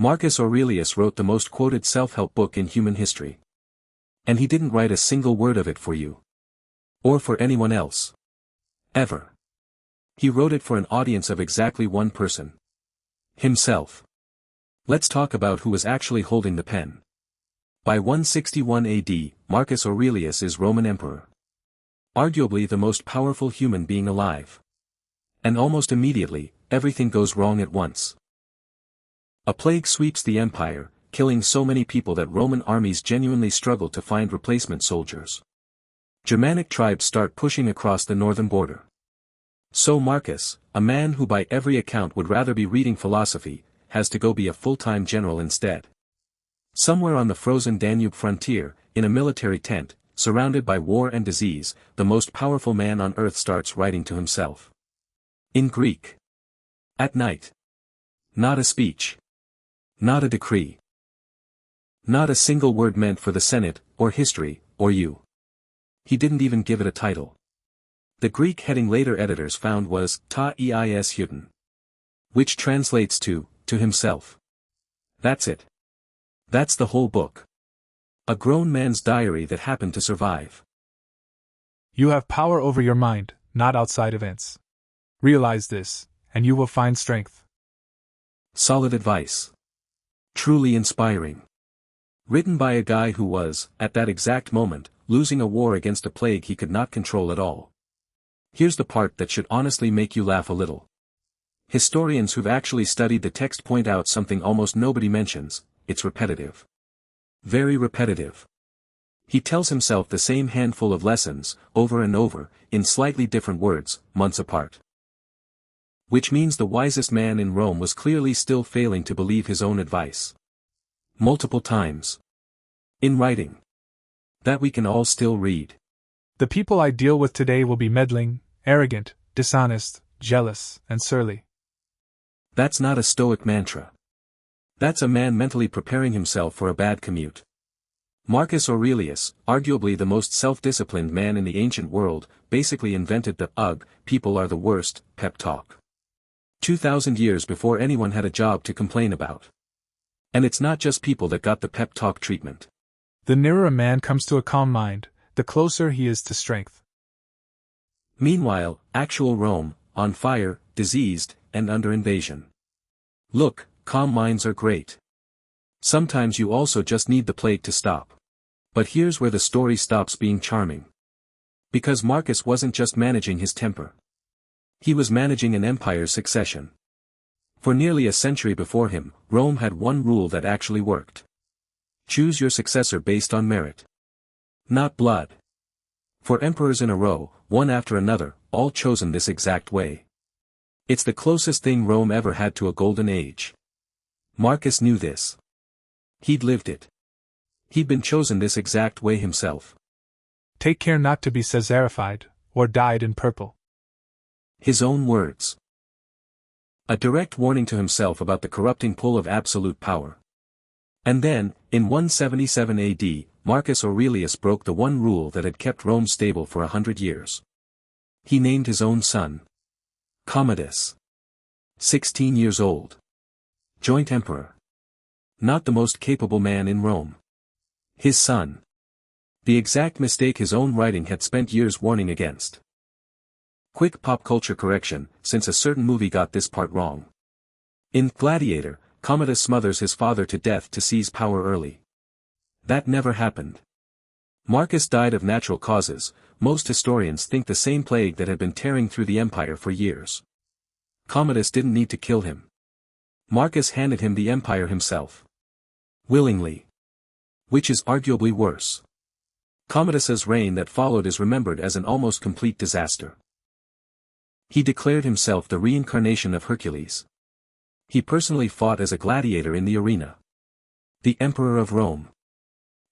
Marcus Aurelius wrote the most quoted self-help book in human history. And he didn't write a single word of it for you. Or for anyone else. Ever. He wrote it for an audience of exactly one person. Himself. Let's talk about who was actually holding the pen. By 161 AD, Marcus Aurelius is Roman emperor. Arguably the most powerful human being alive. And almost immediately, everything goes wrong at once. A plague sweeps the empire, killing so many people that Roman armies genuinely struggle to find replacement soldiers. Germanic tribes start pushing across the northern border. So Marcus, a man who by every account would rather be reading philosophy, has to go be a full-time general instead. Somewhere on the frozen Danube frontier, in a military tent, surrounded by war and disease, the most powerful man on earth starts writing to himself. In Greek. At night. Not a speech. Not a decree. Not a single word meant for the Senate, or history, or you. He didn't even give it a title. The Greek heading later editors found was ta eis houton. Which translates to himself. That's it. That's the whole book. A grown man's diary that happened to survive. You have power over your mind, not outside events. Realize this, and you will find strength. Solid advice. Truly inspiring. Written by a guy who was, at that exact moment, losing a war against a plague he could not control at all. Here's the part that should honestly make you laugh a little. Historians who've actually studied the text point out something almost nobody mentions: it's repetitive. Very repetitive. He tells himself the same handful of lessons, over and over, in slightly different words, months apart. Which means the wisest man in Rome was clearly still failing to believe his own advice. Multiple times. In writing. That we can all still read. The people I deal with today will be meddling, arrogant, dishonest, jealous, and surly. That's not a Stoic mantra. That's a man mentally preparing himself for a bad commute. Marcus Aurelius, arguably the most self-disciplined man in the ancient world, basically invented the "ugh, people are the worst" pep talk. 2,000 years before anyone had a job to complain about. And it's not just people that got the pep talk treatment. The nearer a man comes to a calm mind, the closer he is to strength. Meanwhile, actual Rome, on fire, diseased, and under invasion. Look, calm minds are great. Sometimes you also just need the plague to stop. But here's where the story stops being charming. Because Marcus wasn't just managing his temper. He was managing an empire's succession. For nearly a century before him, Rome had one rule that actually worked. Choose your successor based on merit. Not blood. For emperors in a row, one after another, all chosen this exact way. It's the closest thing Rome ever had to a golden age. Marcus knew this. He'd lived it. He'd been chosen this exact way himself. Take care not to be Caesarified, or dyed in purple. His own words. A direct warning to himself about the corrupting pull of absolute power. And then, in 177 AD, Marcus Aurelius broke the one rule that had kept Rome stable for 100 years. He named his own son. Commodus. 16 years old. Joint emperor. Not the most capable man in Rome. His son. The exact mistake his own writing had spent years warning against. Quick pop culture correction, since a certain movie got this part wrong. In Gladiator, Commodus smothers his father to death to seize power early. That never happened. Marcus died of natural causes. Most historians think the same plague that had been tearing through the empire for years. Commodus didn't need to kill him. Marcus handed him the empire himself. Willingly. Which is arguably worse. Commodus's reign that followed is remembered as an almost complete disaster. He declared himself the reincarnation of Hercules. He personally fought as a gladiator in the arena. The Emperor of Rome.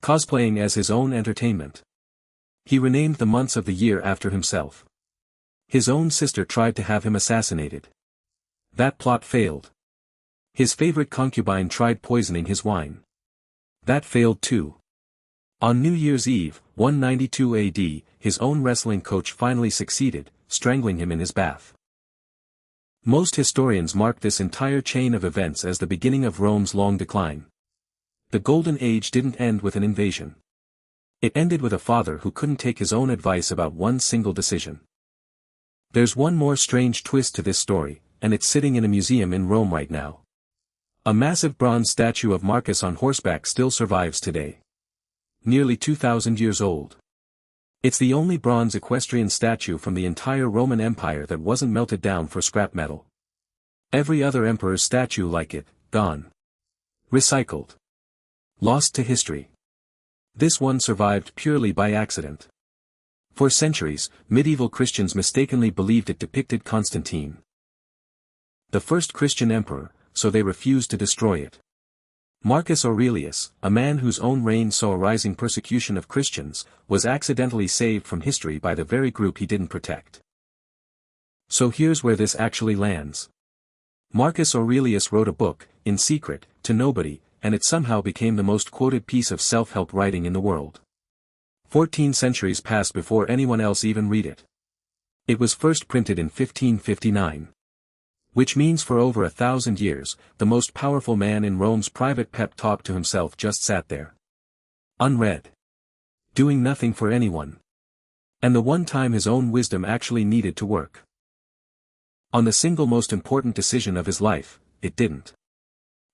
Cosplaying as his own entertainment. He renamed the months of the year after himself. His own sister tried to have him assassinated. That plot failed. His favorite concubine tried poisoning his wine. That failed too. On New Year's Eve, 192 AD, his own wrestling coach finally succeeded, strangling him in his bath. Most historians mark this entire chain of events as the beginning of Rome's long decline. The Golden Age didn't end with an invasion. It ended with a father who couldn't take his own advice about one single decision. There's one more strange twist to this story, and it's sitting in a museum in Rome right now. A massive bronze statue of Marcus on horseback still survives today. Nearly 2,000 years old. It's the only bronze equestrian statue from the entire Roman Empire that wasn't melted down for scrap metal. Every other emperor's statue like it, gone. Recycled. Lost to history. This one survived purely by accident. For centuries, medieval Christians mistakenly believed it depicted Constantine, the first Christian emperor, so they refused to destroy it. Marcus Aurelius, a man whose own reign saw a rising persecution of Christians, was accidentally saved from history by the very group he didn't protect. So here's where this actually lands. Marcus Aurelius wrote a book, in secret, to nobody, and it somehow became the most quoted piece of self-help writing in the world. 14 centuries passed before anyone else even read it. It was first printed in 1559. Which means for over 1,000 years, the most powerful man in Rome's private pep talk to himself just sat there. Unread. Doing nothing for anyone. And the one time his own wisdom actually needed to work. On the single most important decision of his life, it didn't.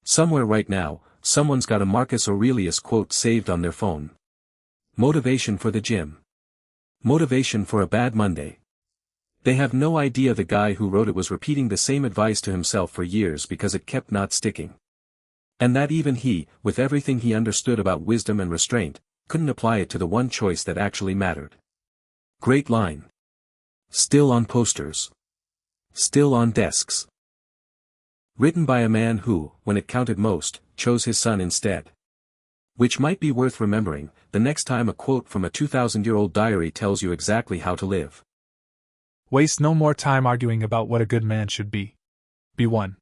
Somewhere right now, someone's got a Marcus Aurelius quote saved on their phone. Motivation for the gym. Motivation for a bad Monday. They have no idea the guy who wrote it was repeating the same advice to himself for years because it kept not sticking. And that even he, with everything he understood about wisdom and restraint, couldn't apply it to the one choice that actually mattered. Great line. Still on posters. Still on desks. Written by a man who, when it counted most, chose his son instead. Which might be worth remembering, the next time a quote from a 2,000-year-old diary tells you exactly how to live. Waste no more time arguing about what a good man should be. Be one.